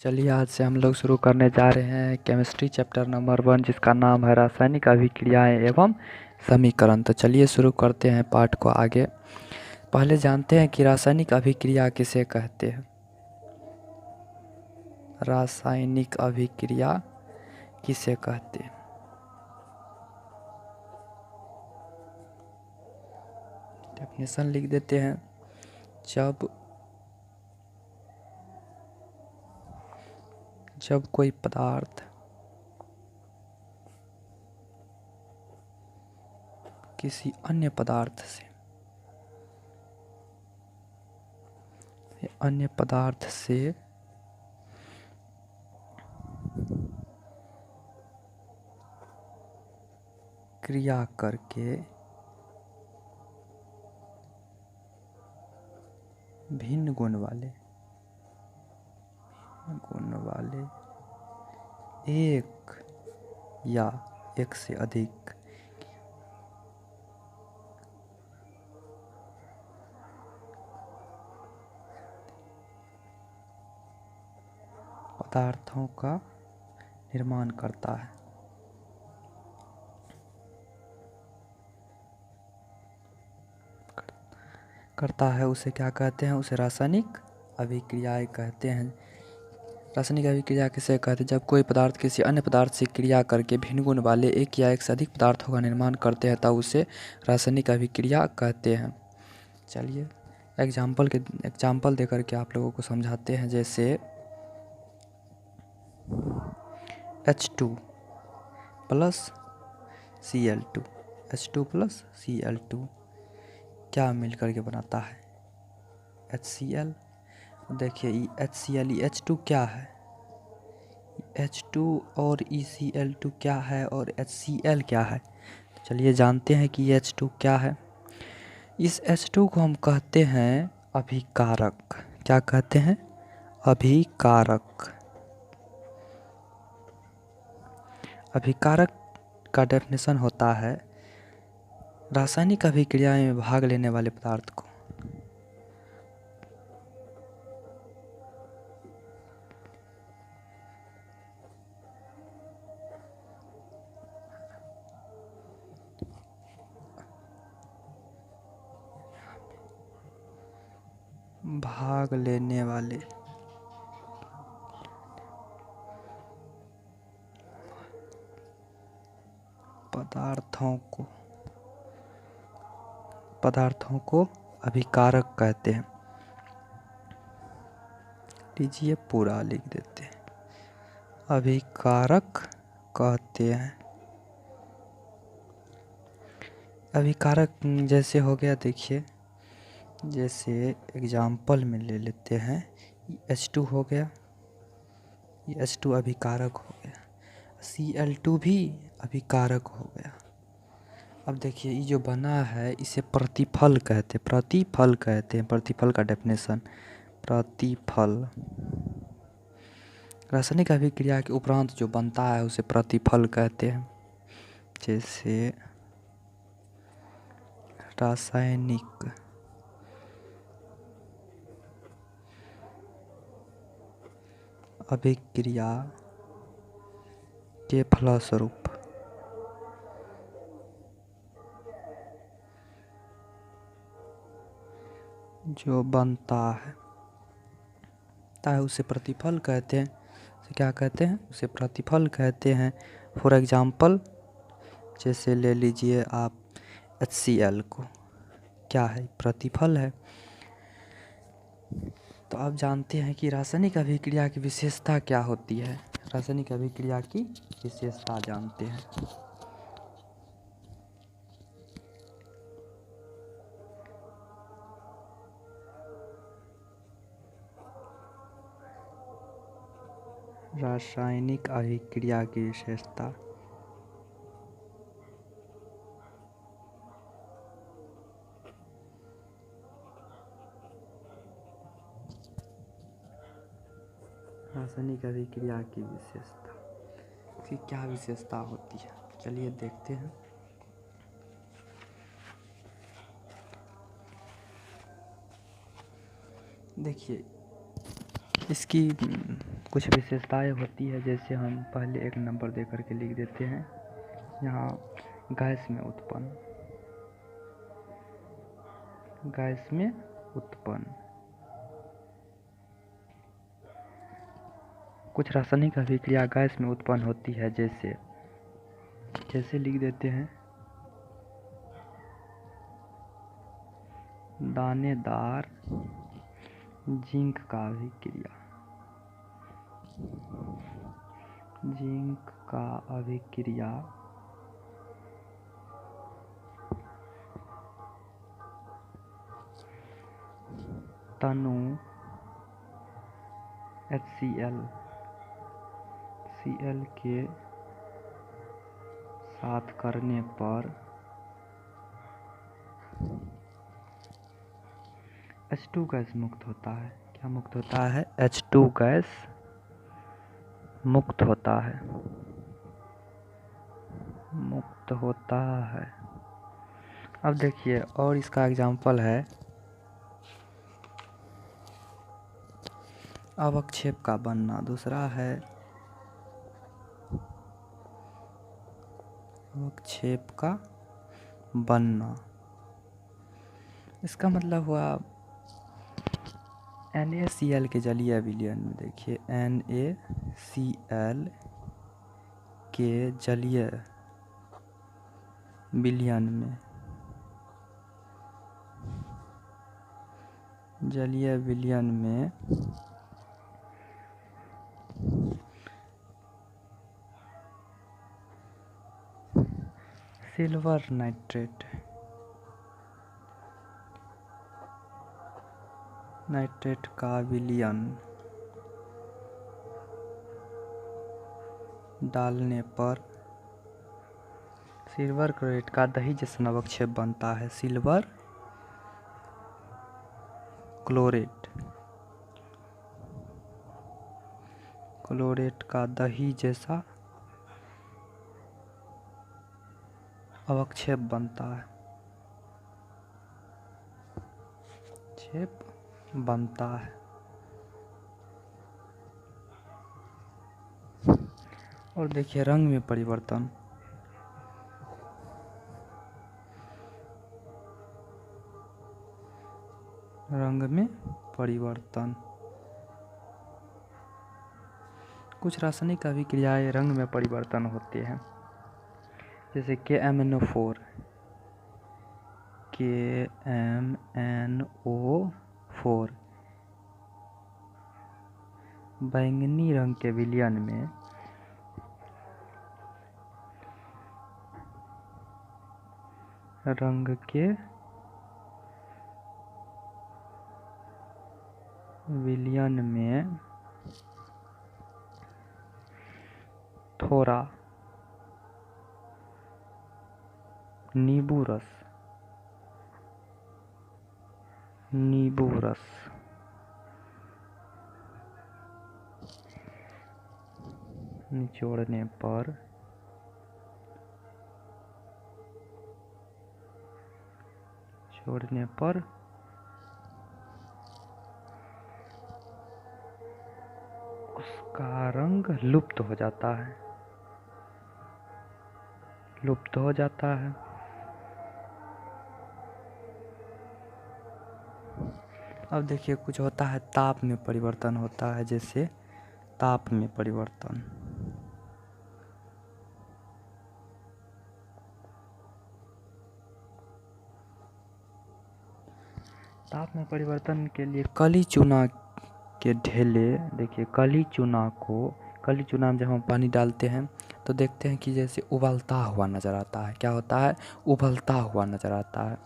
चलिए आज से हम लोग शुरू करने जा रहे हैं केमिस्ट्री चैप्टर नंबर 1, जिसका नाम है रासायनिक अभिक्रियाएं एवं समीकरण। तो चलिए शुरू करते हैं पाठ को आगे। पहले जानते हैं कि रासायनिक अभिक्रिया किसे कहते हैं। रासायनिक अभिक्रिया किसे कहते हैं। डेफिनेशन लिख देते हैं। जब कोई पदार्थ किसी अन्य पदार्थ से क्रिया करके भिन्न गुण वाले एक या एक से अधिक पदार्थों का निर्माण करता है उसे क्या कहते हैं। उसे रासायनिक अभिक्रियाएं कहते हैं। रासायनिक अभिक्रिया किसे कहते हैं। जब कोई पदार्थ किसी अन्य पदार्थ से क्रिया करके भिन्न गुण वाले एक या एक से अधिक पदार्थों का निर्माण करते हैं तब उसे रासायनिक अभिक्रिया कहते हैं। चलिए एग्जाम्पल देकर के आप लोगों को समझाते हैं। जैसे H2 प्लस Cl2 क्या मिल करके बनाता है HCl। देखिए ये HCl ये H2 क्या है, H2 और ECl2 क्या है और HCl क्या है। तो चलिए जानते हैं कि ये H2 क्या है। इस H2 को हम कहते हैं अभिकारक। क्या कहते हैं? अभिकारक। अभिकारक का डेफिनेशन होता है रासायनिक अभिक्रिया में भाग लेने वाले पदार्थ को भाग लेने वाले पदार्थों को अभिकारक कहते हैं। लीजिए पूरा लिख देते हैं। अभिकारक कहते हैं। अभिकारक जैसे हो गया, देखिए जैसे एग्जाम्पल में ले लेते हैं। H2 हो गया, ये H2 अभिकारक हो गया, Cl2 भी अभिकारक हो गया। अब देखिए ये जो बना है इसे प्रतिफल कहते हैं। प्रतिफल का डेफिनेशन प्रतिफल। रासायनिक अभिक्रिया के उपरांत जो बनता है उसे प्रतिफल कहते हैं। जैसे रासायनिक अभिक्रिया के फलस्वरूप जो बनता है उसे प्रतिफल कहते हैं। उसे क्या कहते हैं? उसे प्रतिफल कहते हैं। फॉर एग्जाम्पल जैसे ले लीजिए आप HCl को, क्या है? प्रतिफल है। तो आप जानते हैं कि रासायनिक अभिक्रिया की विशेषता क्या होती है। रासायनिक अभिक्रिया की विशेषता जानते हैं। रासायनिक अभिक्रिया की विशेषता रासायनिक अभिक्रिया की विशेषता, इसकी क्या विशेषता होती है, चलिए देखते हैं। देखिए इसकी कुछ विशेषताएं होती है, जैसे हम पहले एक नंबर दे करके लिख देते हैं। यहाँ गैस में उत्पन्न कुछ रासायनिक अभिक्रिया गैस में उत्पन्न होती है, जैसे लिख देते हैं दानेदार जिंक का अभिक्रिया तनु HCl के साथ करने पर H2 गैस मुक्त होता है। क्या मुक्त होता है? H2 गैस मुक्त होता है। अब देखिए और इसका एग्जाम्पल है अवक्षेप का बनना। दूसरा है अवक्षेप का बनना। इसका मतलब हुआ NaCl के जलीय विलयन में, देखिए NaCl के जलीय विलयन में सिल्वर नाइट्रेट का विलयन डालने पर सिल्वर क्लोरेट का दही जैसा अवक्षेप बनता है। सिल्वर क्लोरेट का दही जैसा अवक्षेप बनता है। और देखिए रंग में परिवर्तन। कुछ रासायनिक अभिक्रियाएं रंग में परिवर्तन होते हैं, जैसे KMNO4 बैंगनी रंग के विलयन में थोड़ा नींबू रस निचोड़ने पर उसका रंग लुप्त हो जाता है। अब देखिए कुछ होता है ताप में परिवर्तन होता है, जैसे ताप में परिवर्तन के लिए कली चूना के ढेले, देखिए कली चूना में जब हम पानी डालते हैं तो देखते हैं कि जैसे उबलता हुआ नज़र आता है। क्या होता है? उबलता हुआ नज़र आता है।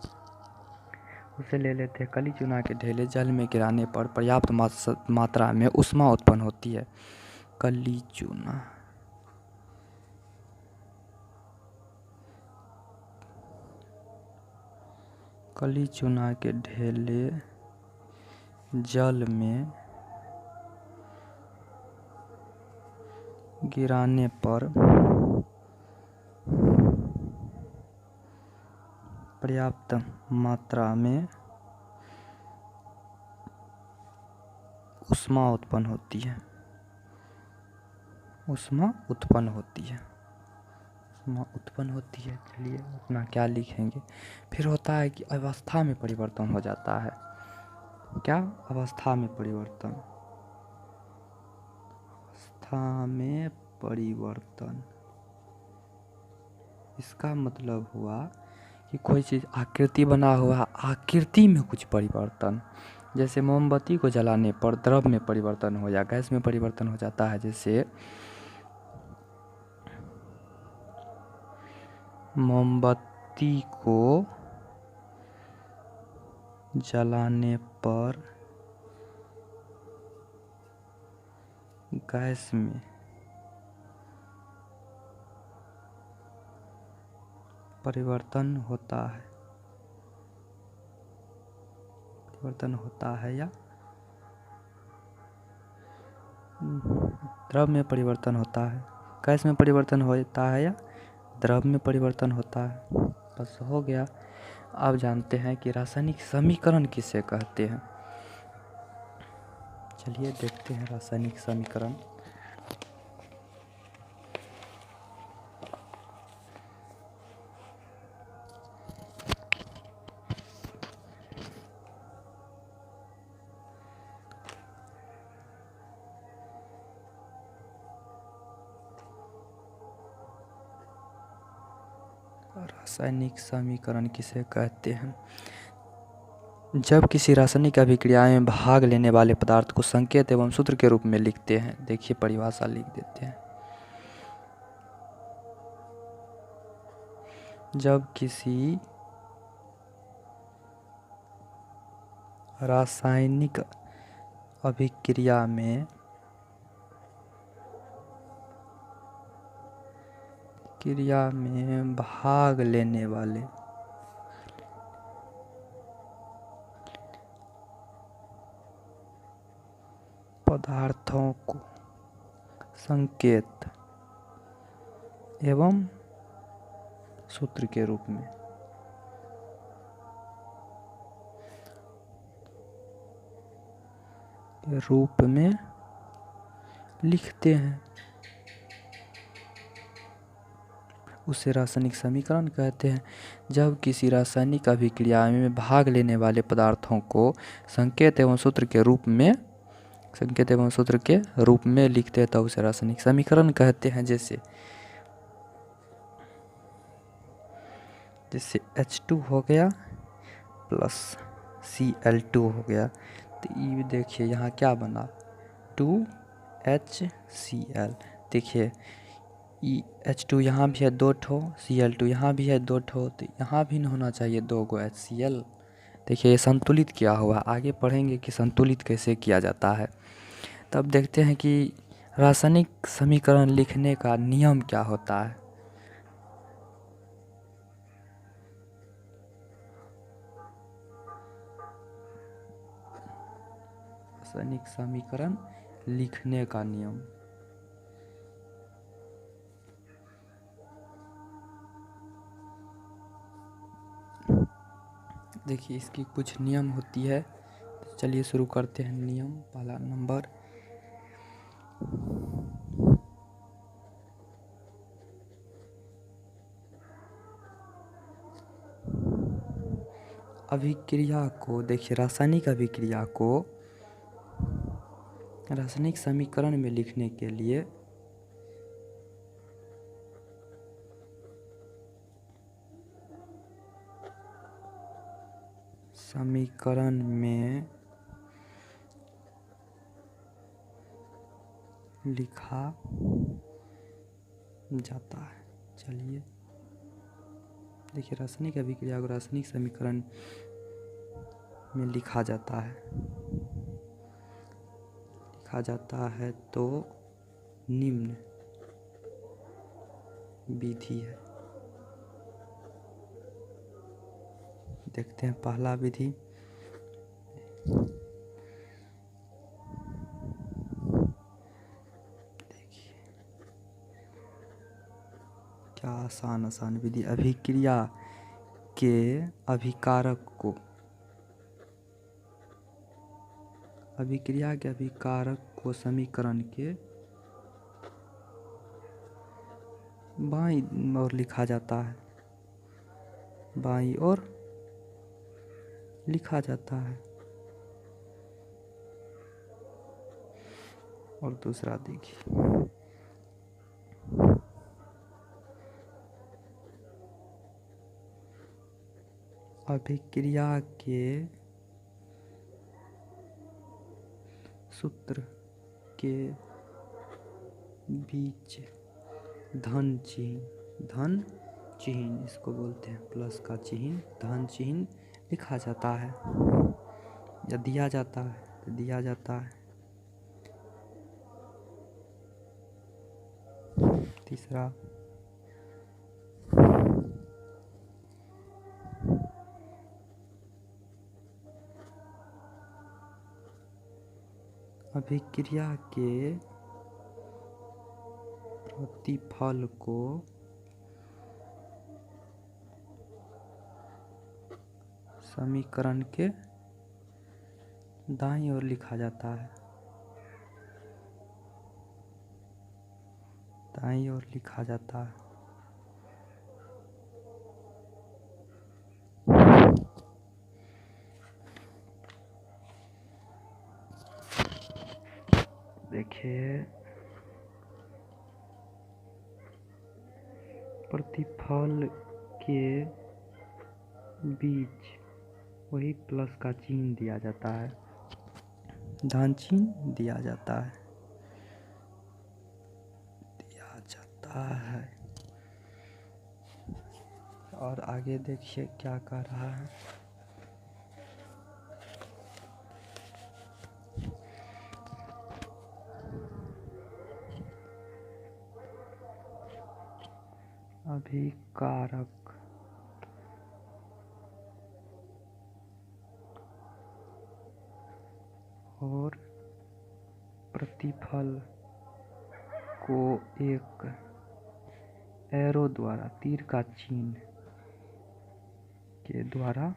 उसे ले लेते हैं कली चूना के ढेले, जल में गिराने पर पर्याप्त मात्रा में ऊष्मा उत्पन्न होती है। कली चूना के ढेले जल में गिराने पर पर्याप्त मात्रा में ऊष्मा उत्पन्न होती है, ऊष्मा उत्पन्न होती है, ऊष्मा उत्पन्न होती है। चलिए अपना क्या लिखेंगे। फिर होता है कि अवस्था में परिवर्तन हो जाता है। क्या? अवस्था में परिवर्तन, अवस्था में परिवर्तन। इसका मतलब हुआ कि कोई चीज़ आकृति बना हुआ, आकृति में कुछ परिवर्तन। जैसे मोमबत्ती को जलाने पर द्रव में परिवर्तन हो या गैस में परिवर्तन हो जाता है। जैसे मोमबत्ती को जलाने पर गैस में परिवर्तन होता है, परिवर्तन होता है या द्रव में परिवर्तन होता है, गैस में परिवर्तन होता है या द्रव में परिवर्तन होता है। बस हो गया। अब जानते हैं कि रासायनिक समीकरण किसे कहते हैं। चलिए देखते हैं रासायनिक समीकरण। रासायनिक समीकरण किसे कहते हैं। जब किसी रासायनिक अभिक्रिया में भाग लेने वाले पदार्थ को संकेत एवं सूत्र के रूप में लिखते हैं। देखिए परिभाषा लिख देते हैं। जब किसी रासायनिक अभिक्रिया में भाग लेने वाले पदार्थों को संकेत एवं सूत्र के रूप में लिखते हैं, उसे रासायनिक समीकरण कहते हैं। जब किसी रासायनिक अभिक्रिया में भाग लेने वाले पदार्थों को संकेत एवं सूत्र के रूप में लिखते हैं तो उसे रासायनिक समीकरण कहते हैं। जैसे H2 हो गया प्लस Cl2 हो गया, तो ये देखिए यहाँ क्या बना 2HCl। देखिए H2 यहाँ भी है 2 ठो, Cl2 यहाँ भी है 2 ठो, तो यहाँ भी नहीं होना चाहिए 2 गो HCl। देखिए ये संतुलित किया हुआ। आगे पढ़ेंगे कि संतुलित कैसे किया जाता है। तब देखते हैं कि रासायनिक समीकरण लिखने का नियम क्या होता है। रासायनिक समीकरण लिखने का नियम। देखिए इसकी कुछ नियम होती है। तो चलिए शुरू करते हैं। नियम पहला नंबर, अभिक्रिया को, देखिए रासायनिक अभिक्रिया को रासायनिक समीकरण में लिखने के लिए समीकरण में लिखा जाता है। चलिए देखिए रासायनिक अभिक्रिया को रासायनिक समीकरण में लिखा जाता है तो निम्न विधि है। देखते हैं पहला विधि, देखिए क्या आसान विधि। अभिक्रिया के अभिकारक को अभिक्रिया के अभिकारक को समीकरण के बाईं ओर लिखा जाता है, बाईं ओर लिखा जाता है। और दूसरा देखिए, अभिक्रिया के सूत्र के बीच धन चिन्ह इसको बोलते हैं, प्लस का चिन्ह, धन चिन्ह लिखा जाता है या दिया जाता है, तो दिया जाता है। तीसरा, अभिक्रिया के प्रतिफल को समीकरण के दाईं ओर लिखा जाता है, दाईं ओर लिखा जाता है। देखिए, प्रतिफल के बीच वही प्लस का चिन्ह दिया जाता है, धन चिन्ह दिया जाता है, और आगे देखिए क्या कर रहा है। अभिकारक और प्रतिफल को एक एरो द्वारा, तीर का चिन्ह के द्वारा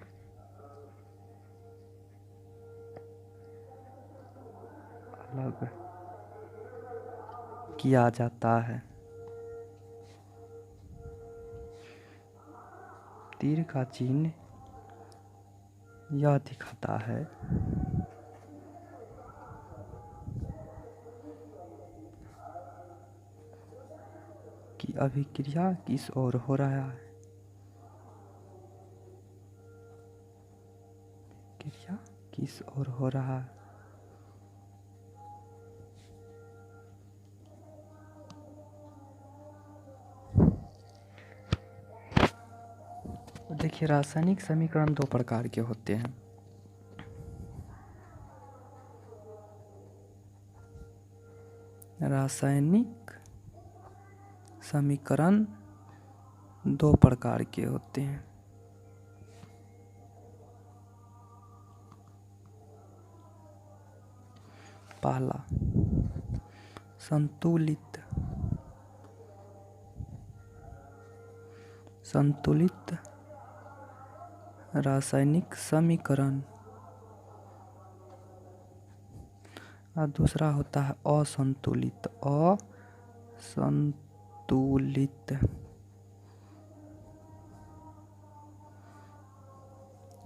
अलग किया जाता है। तीर का चिन्ह यह दिखाता है कि अभिक्रिया किस ओर हो रहा है, अभिक्रिया किस ओर हो रहा है। देखिए, रासायनिक समीकरण दो प्रकार के होते हैं। रासायनिक समीकरण दो प्रकार के होते हैं। पहला, संतुलित रासायनिक समीकरण, और दूसरा होता है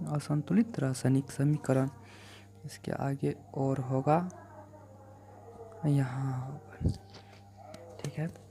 असंतुलित रासायनिक समीकरण। इसके आगे और होगा, यहाँ होगा, ठीक है।